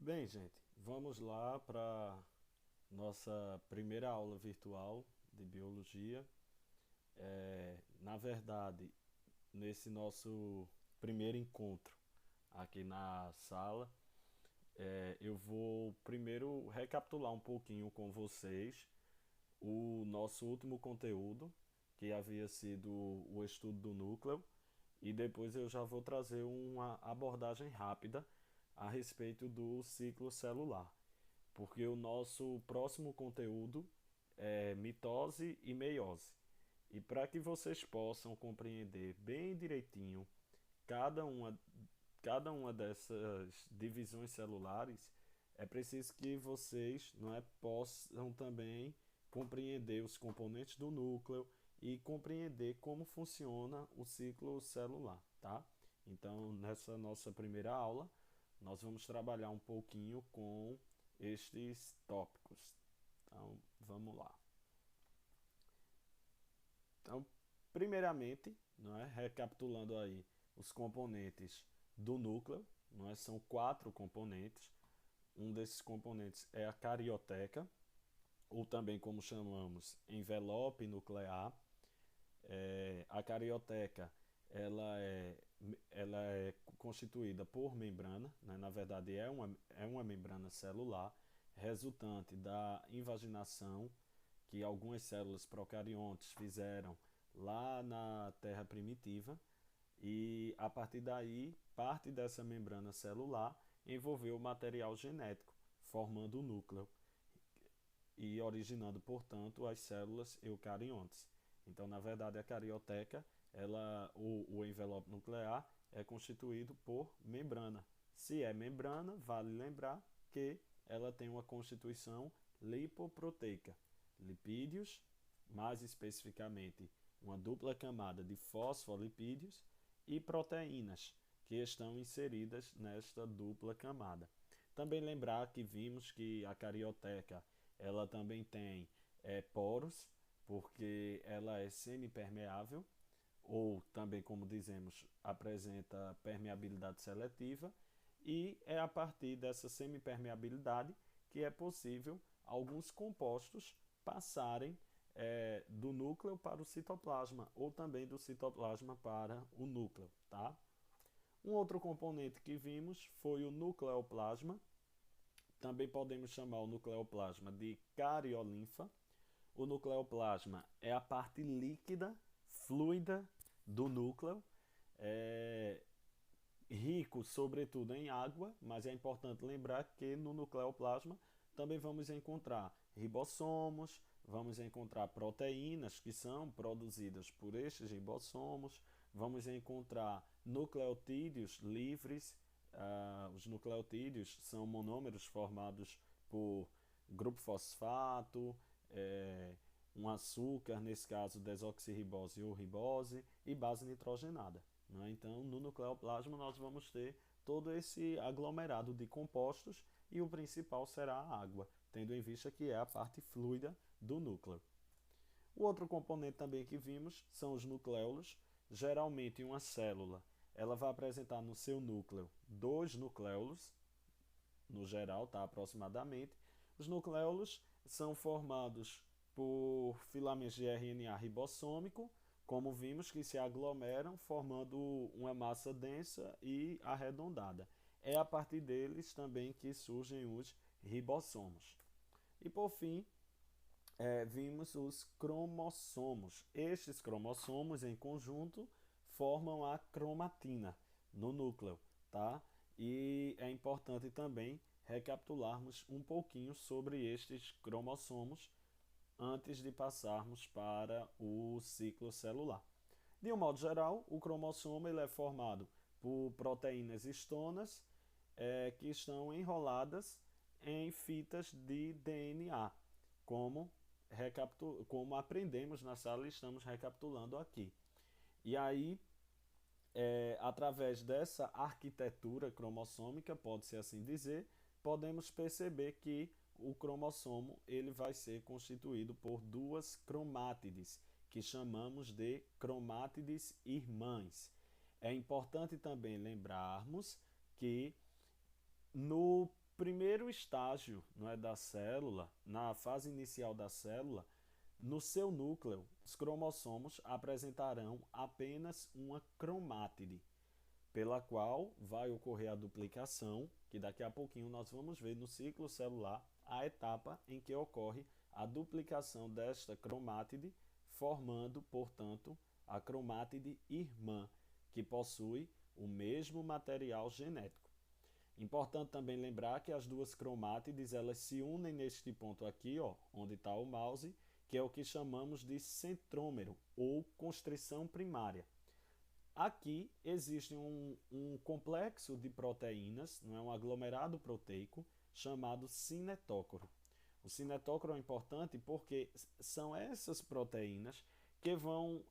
Bem, gente, vamos lá para nossa primeira aula virtual de biologia. Na verdade, nesse nosso primeiro encontro aqui na sala, eu vou primeiro recapitular um pouquinho com vocês o nosso último conteúdo, que havia sido o estudo do núcleo, e depois eu já vou trazer uma abordagem rápida a respeito do ciclo celular, porque o nosso próximo conteúdo é mitose e meiose. E para que vocês possam compreender bem direitinho cada uma, cada uma dessas divisões celulares, é preciso que vocês possam também compreender os componentes do núcleo e compreender como funciona o ciclo celular, tá? Então, nessa nossa primeira aula, nós vamos trabalhar um pouquinho com estes tópicos. Então, vamos lá. Então, primeiramente, recapitulando aí os componentes do núcleo, são quatro componentes. Um desses componentes é a carioteca, ou também como chamamos, envelope nuclear. A carioteca ela é constituída por membrana, né? Na verdade é uma membrana celular resultante da invaginação que algumas células procariontes fizeram lá na Terra primitiva, e a partir daí parte dessa membrana celular envolveu o material genético, formando o núcleo e originando, portanto, as células eucariontes. Então, na verdade, a carioteca, o envelope nuclear, é constituído por membrana. Se é membrana, vale lembrar que ela tem uma constituição lipoproteica. Lipídios, mais especificamente, uma dupla camada de fosfolipídios e proteínas, que estão inseridas nesta dupla camada. Também lembrar que vimos que a carioteca ela também tem poros, porque ela é semipermeável, ou também, como dizemos, apresenta permeabilidade seletiva, e é a partir dessa semipermeabilidade que é possível alguns compostos passarem do núcleo para o citoplasma, ou também do citoplasma para o núcleo, tá? Um outro componente que vimos foi o nucleoplasma. Também podemos chamar o nucleoplasma de cariolinfa. O nucleoplasma é a parte líquida, fluida do núcleo, é rico sobretudo em água, mas é importante lembrar que no nucleoplasma também vamos encontrar ribossomos, vamos encontrar proteínas que são produzidas por estes ribossomos, vamos encontrar nucleotídeos livres. Os nucleotídeos são monômeros formados por grupo fosfato, um açúcar, nesse caso desoxirribose ou ribose, e base nitrogenada. Né? Então, no nucleoplasma, nós vamos ter todo esse aglomerado de compostos, e o principal será a água, tendo em vista que é a parte fluida do núcleo. O outro componente também que vimos são os nucléolos. Geralmente, uma célula ela vai apresentar no seu núcleo dois nucléolos, no geral, tá, aproximadamente. Os nucléolos são formados por filamentos de RNA ribossômico, como vimos, que se aglomeram formando uma massa densa e arredondada. É a partir deles também que surgem os ribossomos. E por fim, vimos os cromossomos. Estes cromossomos em conjunto formam a cromatina no núcleo, tá? E é importante também recapitularmos um pouquinho sobre estes cromossomos antes de passarmos para o ciclo celular. De um modo geral, o cromossomo ele é formado por proteínas histonas que estão enroladas em fitas de DNA, como, como aprendemos na sala e estamos recapitulando aqui. E aí, através dessa arquitetura cromossômica, pode-se assim dizer, podemos perceber que o cromossomo ele vai ser constituído por duas cromátides, que chamamos de cromátides irmãs. É importante também lembrarmos que no primeiro estágio, não é, da célula, na fase inicial da célula, no seu núcleo, os cromossomos apresentarão apenas uma cromátide, pela qual vai ocorrer a duplicação, que daqui a pouquinho nós vamos ver no ciclo celular a etapa em que ocorre a duplicação desta cromátide, formando, portanto, a cromátide irmã, que possui o mesmo material genético. Importante também lembrar que as duas cromátides elas se unem neste ponto aqui, ó, onde está o mouse, que é o que chamamos de centrômero ou constrição primária. Aqui existe um complexo de proteínas, não é, um aglomerado proteico, chamado cinetócoro. O cinetócoro é importante porque são essas proteínas que vão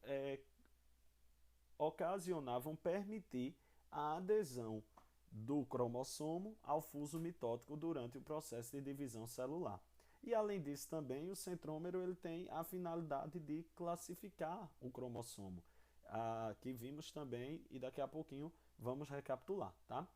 ocasionar, vão permitir a adesão do cromossomo ao fuso mitótico durante o processo de divisão celular. E além disso também o centrômero ele tem a finalidade de classificar o cromossomo, que vimos também e daqui a pouquinho vamos recapitular, tá?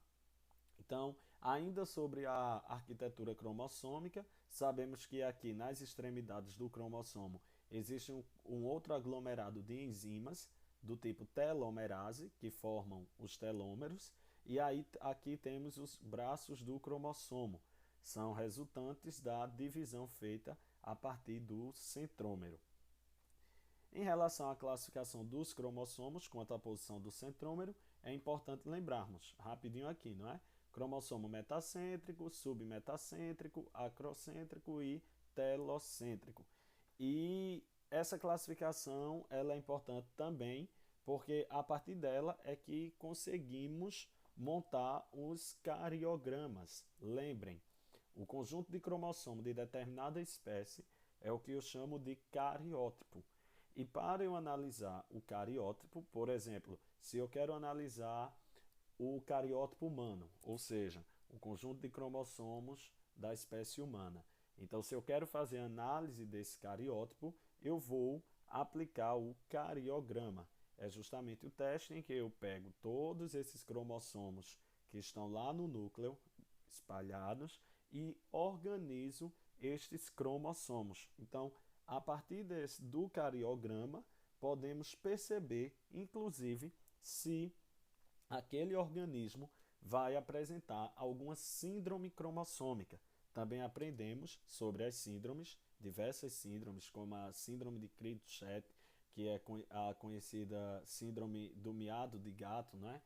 Então, ainda sobre a arquitetura cromossômica, sabemos que aqui nas extremidades do cromossomo existe um outro aglomerado de enzimas do tipo telomerase, que formam os telômeros, e aí aqui temos os braços do cromossomo, são resultantes da divisão feita a partir do centrômero. Em relação à classificação dos cromossomos quanto à posição do centrômero, é importante lembrarmos, rapidinho aqui, não é? Cromossomo metacêntrico, submetacêntrico, acrocêntrico e telocêntrico. E essa classificação ela é importante também porque a partir dela é que conseguimos montar os cariogramas. Lembrem, o conjunto de cromossomos de determinada espécie é o que eu chamo de cariótipo. E para eu analisar o cariótipo, por exemplo, se eu quero analisar o cariótipo humano, ou seja, o conjunto de cromossomos da espécie humana. Então, se eu quero fazer análise desse cariótipo, eu vou aplicar o cariograma. É justamente o teste em que eu pego todos esses cromossomos que estão lá no núcleo, espalhados, e organizo estes cromossomos. Então, a partir do cariograma, podemos perceber, inclusive, se aquele organismo vai apresentar alguma síndrome cromossômica. Também aprendemos sobre as síndromes, diversas síndromes, como a síndrome de Creutzfeldt, que é a conhecida síndrome do miado de gato, né?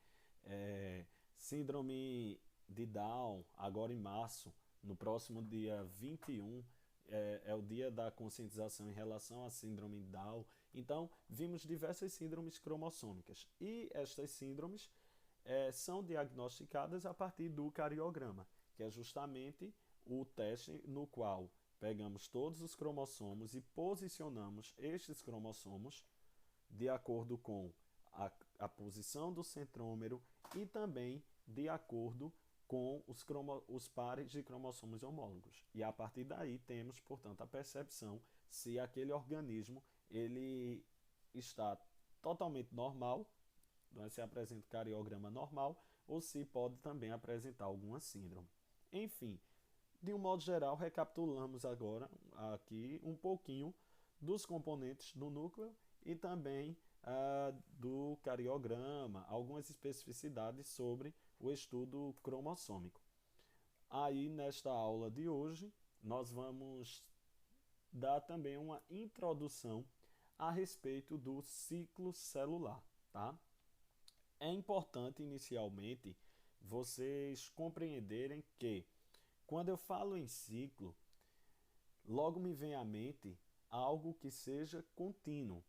Síndrome de Down, agora em março, no próximo dia 21, é o dia da conscientização em relação à síndrome de Down. Então, vimos diversas síndromes cromossômicas. E estas síndromes são diagnosticadas a partir do cariograma, que é justamente o teste no qual pegamos todos os cromossomos e posicionamos estes cromossomos de acordo com a posição do centrômero e também de acordo com os pares de cromossomos homólogos. E a partir daí temos, portanto, a percepção se aquele organismo ele está totalmente normal, se apresenta o cariograma normal, ou se pode também apresentar alguma síndrome. Enfim, de um modo geral, recapitulamos agora aqui um pouquinho dos componentes do núcleo e também do cariograma, algumas especificidades sobre o estudo cromossômico. Aí, nesta aula de hoje, nós vamos dar também uma introdução a respeito do ciclo celular, tá? É importante, inicialmente, vocês compreenderem que, quando eu falo em ciclo, logo me vem à mente algo que seja contínuo,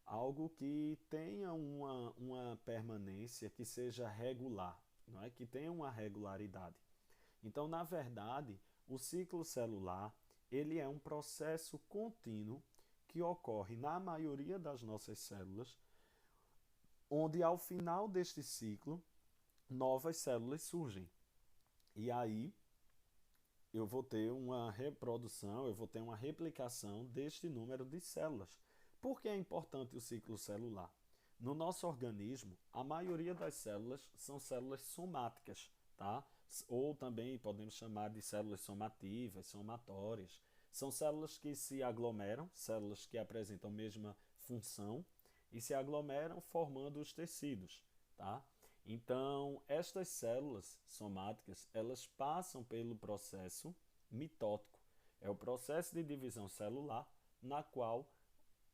algo que tenha uma permanência, que seja regular, não é? Que tenha uma regularidade. Então, na verdade, o ciclo celular ele é um processo contínuo que ocorre na maioria das nossas células, onde ao final deste ciclo, novas células surgem. E aí, eu vou ter uma reprodução, eu vou ter uma replicação deste número de células. Por que é importante o ciclo celular? No nosso organismo, a maioria das células são células somáticas, tá? ou também podemos chamar de células somativas, somatórias. São células que se aglomeram, células que apresentam a mesma função e se aglomeram formando os tecidos, tá? Então, estas células somáticas, elas passam pelo processo mitótico. É o processo de divisão celular, na qual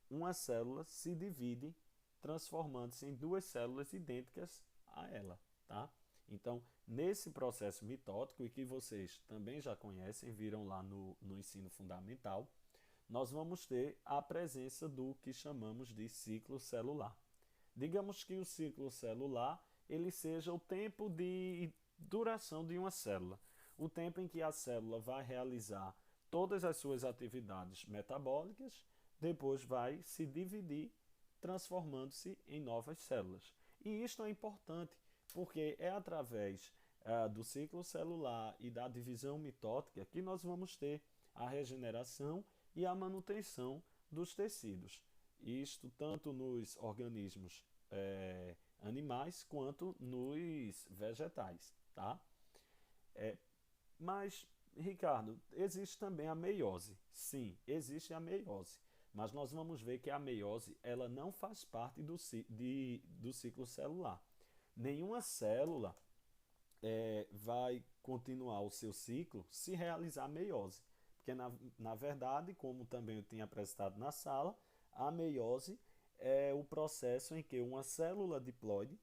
uma célula se divide, transformando-se em duas células idênticas a ela, tá? Então, nesse processo mitótico, e que vocês também já conhecem, viram lá no ensino fundamental, nós vamos ter a presença do que chamamos de ciclo celular. Digamos que o ciclo celular ele seja o tempo de duração de uma célula, o tempo em que a célula vai realizar todas as suas atividades metabólicas, depois vai se dividir, transformando-se em novas células. E isto é importante, porque é através do ciclo celular e da divisão mitótica que nós vamos ter a regeneração e a manutenção dos tecidos. Isto tanto nos organismos animais quanto nos vegetais, tá? Mas, Ricardo, existe também a meiose. Sim, existe a meiose. Mas nós vamos ver que a meiose ela não faz parte do ciclo celular. Nenhuma célula vai continuar o seu ciclo se realizar a meiose. Porque, na verdade, como também eu tinha apresentado na sala, a meiose é o processo em que uma célula diploide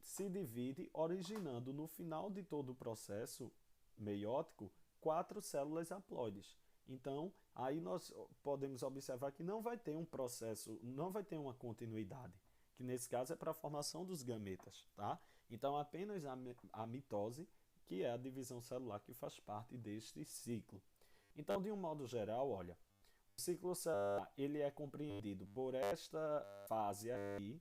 se divide, originando no final de todo o processo meiótico 4 células haploides. Então, aí nós podemos observar que não vai ter um processo, não vai ter uma continuidade, que nesse caso é para a formação dos gametas, tá? Então, apenas a mitose, que é a divisão celular que faz parte deste ciclo. Então, de um modo geral, olha, o ciclo celular ele é compreendido por esta fase aqui,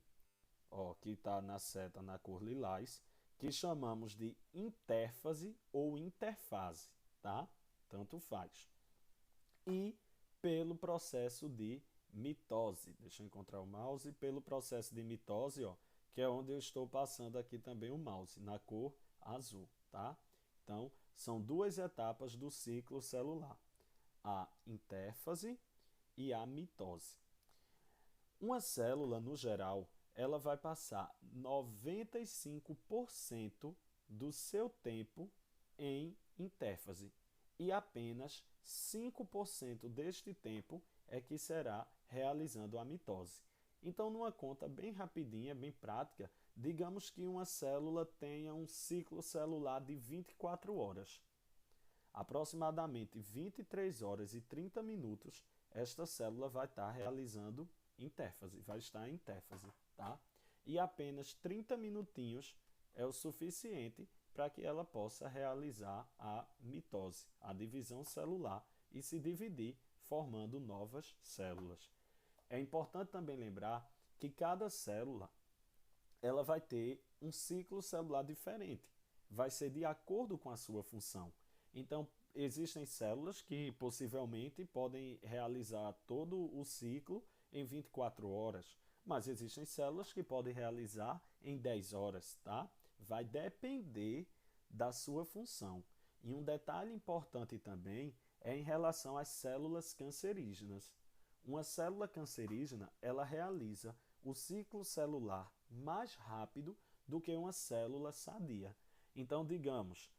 ó, que está na seta na cor lilás, que chamamos de intérfase ou interfase, tá? Tanto faz. E pelo processo de mitose. Deixa eu encontrar o mouse. Pelo processo de mitose, ó, que é onde eu estou passando aqui também o mouse, na cor azul, tá? Então, são duas etapas do ciclo celular, a intérfase e a mitose. Uma célula, no geral, ela vai passar 95% do seu tempo em intérfase e apenas 5% deste tempo é que será realizando a mitose. Então, numa conta bem rapidinha, bem prática, digamos que uma célula tenha um ciclo celular de 24 horas. Aproximadamente 23 horas e 30 minutos, esta célula vai estar realizando intérfase, vai estar em intérfase, tá? E apenas 30 minutinhos é o suficiente para que ela possa realizar a mitose, a divisão celular, e se dividir, formando novas células. É importante também lembrar que cada célula ela vai ter um ciclo celular diferente, vai ser de acordo com a sua função. Então, existem células que possivelmente podem realizar todo o ciclo em 24 horas, mas existem células que podem realizar em 10 horas, tá? Vai depender da sua função. E um detalhe importante também é em relação às células cancerígenas. Uma célula cancerígena, ela realiza o ciclo celular mais rápido do que uma célula sadia. Então, digamos,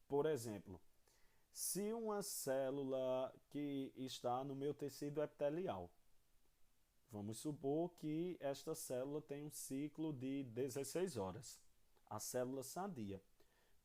por exemplo, se uma célula que está no meu tecido epitelial, vamos supor que esta célula tem um ciclo de 16 horas, a célula sadia.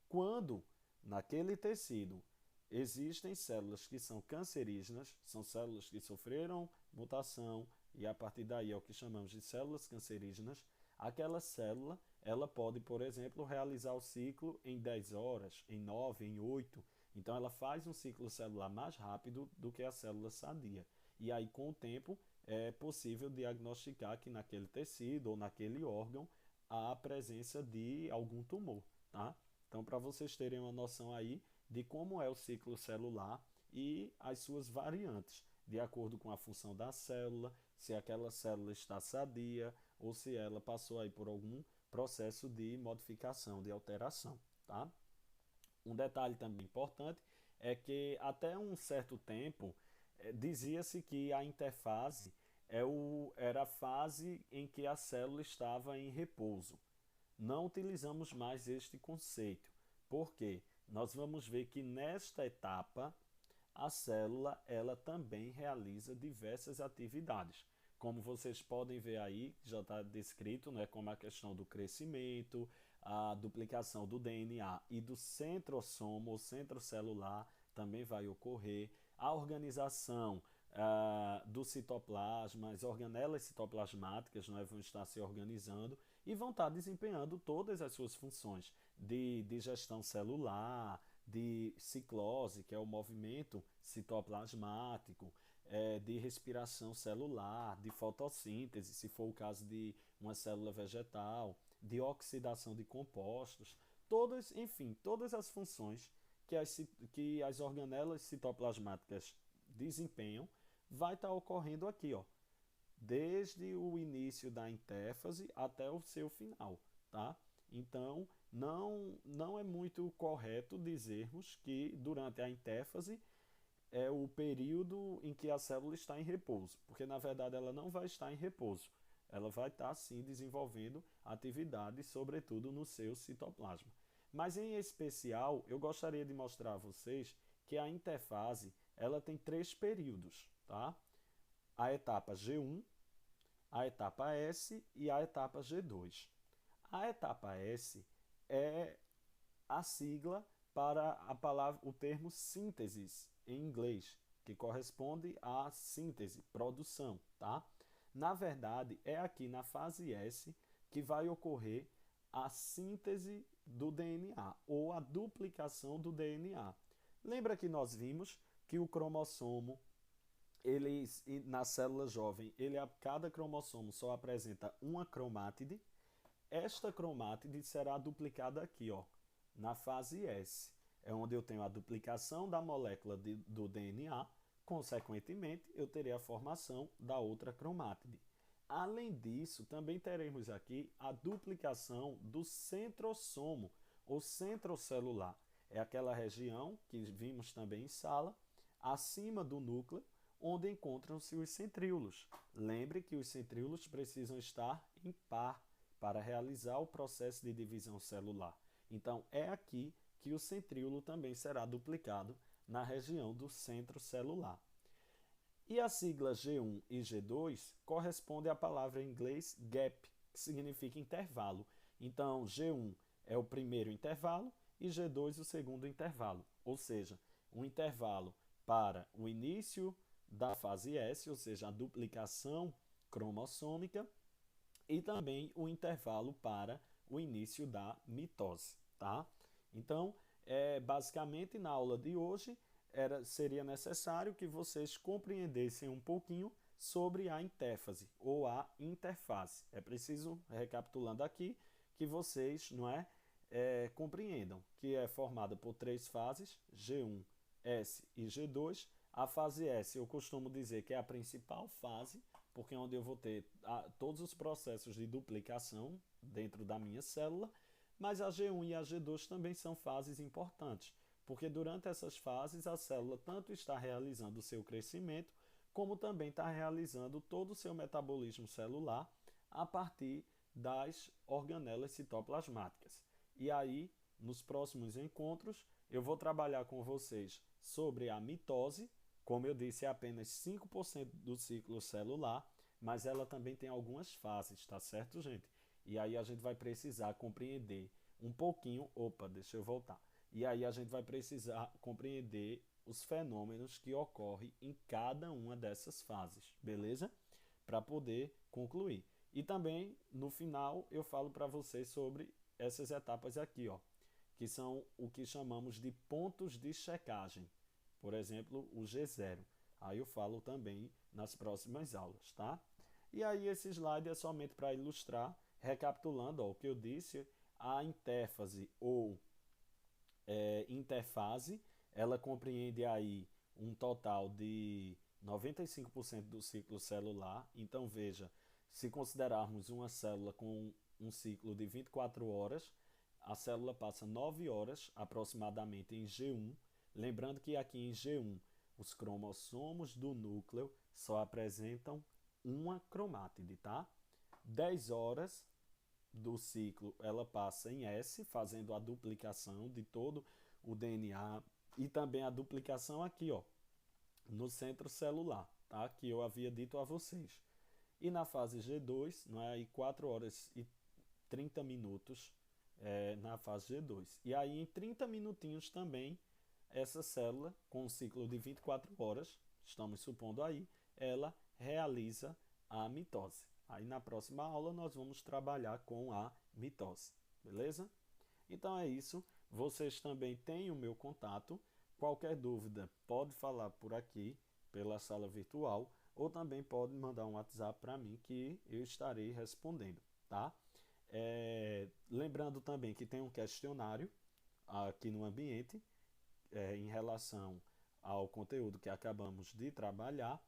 Quando naquele tecido existem células que são cancerígenas, são células que sofreram mutação e a partir daí é o que chamamos de células cancerígenas, aquela célula ela pode, por exemplo, realizar o ciclo em 10 horas, em 9, em 8. Então ela faz um ciclo celular mais rápido do que a célula sadia. E aí com o tempo é possível diagnosticar que naquele tecido ou naquele órgão há a presença de algum tumor, tá? Então, para vocês terem uma noção aí de como é o ciclo celular e as suas variantes, de acordo com a função da célula, se aquela célula está sadia ou se ela passou aí por algum processo de modificação, de alteração, tá? Um detalhe também importante é que até um certo tempo dizia-se que a interfase era a fase em que a célula estava em repouso. Não utilizamos mais este conceito, porque nós vamos ver que nesta etapa a célula ela também realiza diversas atividades. Como vocês podem ver aí, já está descrito, né, como a questão do crescimento, a duplicação do DNA e do centrossomo, ou centro celular, também vai ocorrer. A organização do citoplasma, as organelas citoplasmáticas, né, vão estar se organizando e vão estar desempenhando todas as suas funções de digestão celular, de ciclose, que é o movimento citoplasmático, de respiração celular, de fotossíntese, se for o caso de uma célula vegetal, de oxidação de compostos, todas, enfim, todas as funções que as organelas citoplasmáticas desempenham, vai estar ocorrendo aqui, ó, desde o início da intéfase até o seu final, tá? Então, não é muito correto dizermos que durante a intéfase é o período em que a célula está em repouso, porque na verdade ela não vai estar em repouso. Ela vai estar sim desenvolvendo atividades, sobretudo no seu citoplasma. Mas em especial, eu gostaria de mostrar a vocês que a interfase ela tem 3 períodos, tá? A etapa G1, a etapa S e a etapa G2. A etapa S é a sigla para a palavra, o termo síntese em inglês, que corresponde à síntese, produção, tá? Na verdade, é aqui na fase S que vai ocorrer a síntese do DNA ou a duplicação do DNA. Lembra que nós vimos que o cromossomo, ele, na célula jovem, cada cromossomo só apresenta uma cromátide. Esta cromátide será duplicada aqui, ó, na fase S. É onde eu tenho a duplicação da molécula do DNA, consequentemente, eu terei a formação da outra cromátide. Além disso, também teremos aqui a duplicação do centrossomo, ou centrocelular. É aquela região que vimos também em sala, acima do núcleo, onde encontram-se os centríolos. Lembre que os centríolos precisam estar em par para realizar o processo de divisão celular. Então, é aqui que o centríolo também será duplicado na região do centro celular. E a sigla G1 e G2 corresponde à palavra em inglês gap, que significa intervalo. Então, G1 é o primeiro intervalo e G2 o segundo intervalo, ou seja, um intervalo para o início da fase S, ou seja, a duplicação cromossômica, e também o intervalo para o início da mitose, tá? Então, basicamente, na aula de hoje, seria necessário que vocês compreendessem um pouquinho sobre a intéfase ou a interface. É preciso, recapitulando aqui, que vocês compreendam que é formada por 3 fases, G1, S e G2. A fase S eu costumo dizer que é a principal fase, porque é onde eu vou ter todos os processos de duplicação dentro da minha célula, mas a G1 e a G2 também são fases importantes, porque durante essas fases a célula tanto está realizando o seu crescimento, como também está realizando todo o seu metabolismo celular a partir das organelas citoplasmáticas. E aí, nos próximos encontros, eu vou trabalhar com vocês sobre a mitose. Como eu disse, é apenas 5% do ciclo celular, mas ela também tem algumas fases, tá certo, gente? E aí a gente vai precisar compreender um pouquinho. Opa, deixa eu voltar. E aí a gente vai precisar compreender os fenômenos que ocorrem em cada uma dessas fases, beleza? Para poder concluir. E também, no final, eu falo para vocês sobre essas etapas aqui, ó, que são o que chamamos de pontos de checagem. Por exemplo, o G0. Aí eu falo também nas próximas aulas, tá? E aí esse slide é somente para ilustrar, recapitulando ó, o que eu disse, a interfase ou interfase, ela compreende aí um total de 95% do ciclo celular. Então veja, se considerarmos uma célula com um ciclo de 24 horas, a célula passa 9 horas aproximadamente em G1. Lembrando que aqui em G1 os cromossomos do núcleo só apresentam uma cromátide, tá? 10 horas do ciclo ela passa em S, fazendo a duplicação de todo o DNA e também a duplicação aqui, ó, no centro celular, tá? Que eu havia dito a vocês. E na fase G2, não é aí 4 horas e 30 minutos na fase G2. E aí em 30 minutinhos também essa célula com um ciclo de 24 horas, estamos supondo aí, ela realiza a mitose. Aí na próxima aula nós vamos trabalhar com a mitose, beleza? Então é isso. Vocês também têm o meu contato. Qualquer dúvida pode falar por aqui, pela sala virtual, ou também pode mandar um WhatsApp para mim que eu estarei respondendo, tá? Lembrando também que tem um questionário aqui no ambiente em relação ao conteúdo que acabamos de trabalhar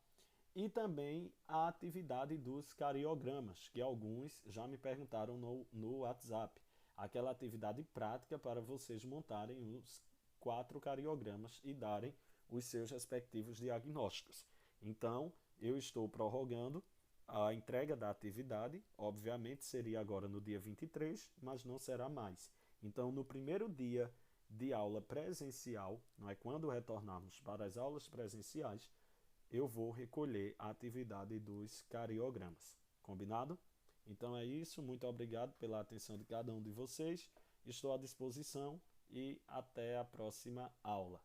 e também a atividade dos cariogramas, que alguns já me perguntaram no WhatsApp. Aquela atividade prática para vocês montarem os 4 cariogramas e darem os seus respectivos diagnósticos. Então, eu estou prorrogando a entrega da atividade, obviamente seria agora no dia 23, mas não será mais. Então, no primeiro dia de aula presencial, não é, quando retornarmos para as aulas presenciais, eu vou recolher a atividade dos cariogramas. Combinado? Então é isso. Muito obrigado pela atenção de cada um de vocês. Estou à disposição e até a próxima aula.